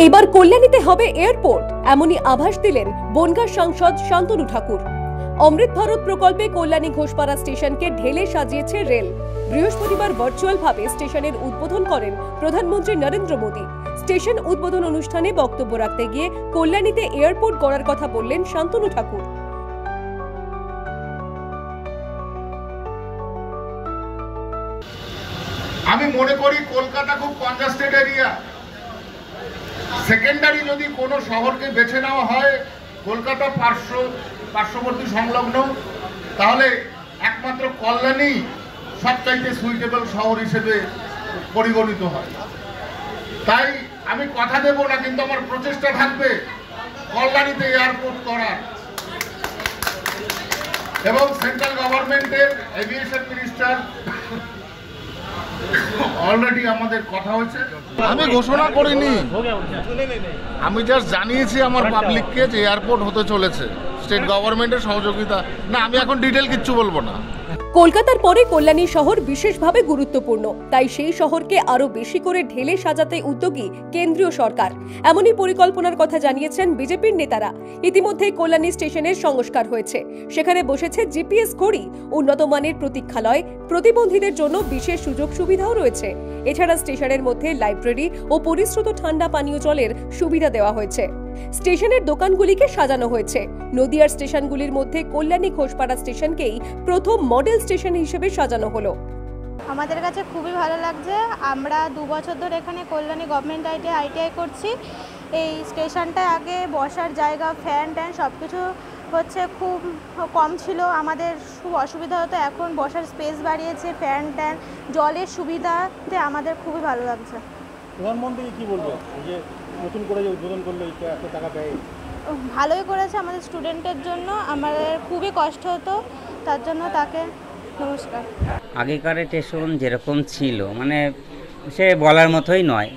এবার কল্যাণীতে হবে এয়ারপোর্ট, এমনই আভাস দিলেন বনগাঁ সাংসদ শান্তনু ঠাকুর। অমৃত ভারত প্রকল্পে কল্যাণী ঘোষপাড়া স্টেশনকে ঢেলে সাজিয়েছে রেল। বৃহস্পতিবার ভার্চুয়াল ভাবে স্টেশনের উদ্বোধন করেন প্রধানমন্ত্রী নরেন্দ্র মোদী। স্টেশন উদ্বোধন অনুষ্ঠানে বক্তব্য রাখতে গিয়ে কল্যাণীতে এয়ারপোর্ট গড়ার কথা বললেন শান্তনু ঠাকুর। আমি মনে করি কলকাতা খুব কনজাস্টেড এরিয়া। সেকেন্ডারি যদি কোনো শহরকে বেছে নেওয়া হয় কলকাতা পার্শ্ববর্তী সংলগ্ন, তাহলে একমাত্র কল্যাণী সবচাইতে সুইটেবল শহর হিসেবে পরিগণিত হয়। তাই আমি কথা দেব না, কিন্তু আমার প্রচেষ্টা থাকবে কল্যাণীতে এয়ারপোর্ট করার। এবং সেন্ট্রাল গভর্নমেন্টের এভিয়েশন মিনিস্টার অলরেডি আমাদের কথা হয়েছে। আমি ঘোষণা করিনি, আমি জাস্ট জানিয়েছি আমার পাবলিককে যে এয়ারপোর্ট হতে চলেছে স্টেট গভর্নমেন্টের সহযোগিতা। না, আমি এখন ডিটেল কিচ্ছু বলবো না। কলকাতার পরে কল্যাণী শহর বিশেষভাবে গুরুত্বপূর্ণ, তাই সেই শহরকে আরো বেশি করে ঢেলে সাজাতে উদ্যোগী কেন্দ্রীয় সরকার। এমনই পরিকল্পনার কথা জানিয়েছেন বিজেপির নেতারা। ইতিমধ্যে কল্যাণী স্টেশনের সংস্কার হয়েছে, সেখানে বসেছে জিপিএস ঘড়ি, উন্নত মানের প্রতীক্ষালয়, প্রতিবন্ধীদের জন্য বিশেষ সুযোগ সুবিধাও রয়েছে। এছাড়া স্টেশনের মধ্যে লাইব্রেরি ও পরিশ্রুত ঠান্ডা পানীয় জলের সুবিধা দেওয়া হয়েছে। স্টেশনের দোকানগুলিকে সাজানো হয়েছে। নদিয়ার স্টেশনগুলির মধ্যে কল্যাণী ঘোষপাড়া স্টেশনকেই প্রথম মডেল স্টেশন হিসেবে সাজানো হলো। আমাদের কাছে খুবই ভালো লাগছে। আমরা 2 বছর ধরে এখানে কল্যাণী গভর্নমেন্ট আইটিআই করছি। এই স্টেশনটা আগে বসার জায়গা, ফ্যান ট্যান সব কিছু হচ্ছে খুব কম ছিল, আমাদের খুব অসুবিধা হতো। এখন বসার স্পেস বাড়িয়েছে, ফ্যান ট্যান, জলের সুবিধাতে আমাদের খুবই ভালো লাগছে। প্রধানমন্ত্রী কি বলবো, যে নতুন করে যে উদ্বোধন করলো, এত টাকা ব্যয় ভালোই করেছে আমাদের স্টুডেন্টের জন্য। আমাদের খুবই কষ্ট হতো, তার জন্য তাকে নমস্কার। আগেকার স্টেশন যেরকম ছিল মানে সে বলার মতোই নয়।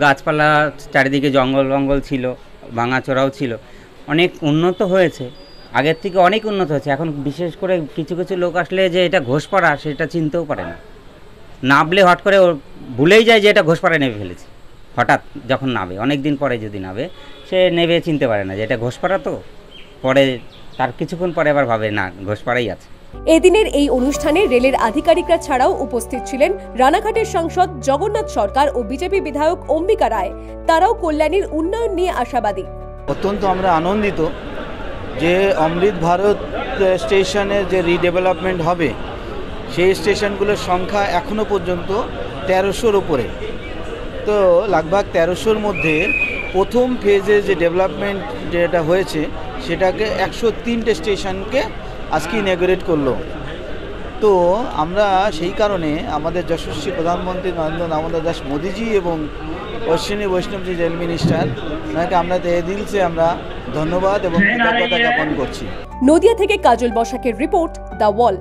গাছপালা চারিদিকে জঙ্গল ছিল, ভাঙাচোরাও ছিল। অনেক উন্নত হয়েছে, আগের থেকে অনেক উন্নত হয়েছে। এখন বিশেষ করে কিছু কিছু লোক আসলে যে এটা ঘোষপাড়া সেটা চিনতেও পারে না। নামলে হট করে ভুলেই যায় যে এটা ঘোষপাড়ায় নেমে ফেলেছে। হঠাৎ যখন নামে, অনেক দিন পরে যদি নামে, সে নেমে চিনতে পারে না যে এটা ঘোষপাড়া। তো পরে তার কিছুক্ষণ পরে আবার ভাবে না ঘোষপাড়াই আছে। এদিনের এই অনুষ্ঠানে রেলের আধিকারিকরা ছাড়াও উপস্থিত ছিলেন রানাঘাটের সাংসদ জগন্নাথ সরকার ও বিজেপি বিধায়ক অম্বিকা রায়। তারাও কল্যাণীর উন্নয়ন নিয়ে আশাবাদী। অত্যন্ত আমরা আনন্দিত যে অমৃত ভারত স্টেশনের যে রিডেভেলপমেন্ট হবে, সেই স্টেশনগুলোর সংখ্যা এখনও পর্যন্ত 1300-র উপরে। তো লাগভাগ 1300-র মধ্যে প্রথম ফেজে যে ডেভেলপমেন্ট যেটা হয়েছে সেটাকে 103টে স্টেশনকে আজকে ইনঅগ্রেট করলো। তো আমরা সেই কারণে আমাদের যশস্বী প্রধানমন্ত্রী নরেন্দ্র দামোদর দাস মোদীজি এবং অশ্বিনী বৈষ্ণবজি রেল মিনিস্টার, ওনাকে আমরা তহে দিল সে আমরা ধন্যবাদ এবং কৃতজ্ঞতা জ্ঞাপন করছি। নদিয়া থেকে কাজল বসাকের রিপোর্ট, দ্য ওয়াল।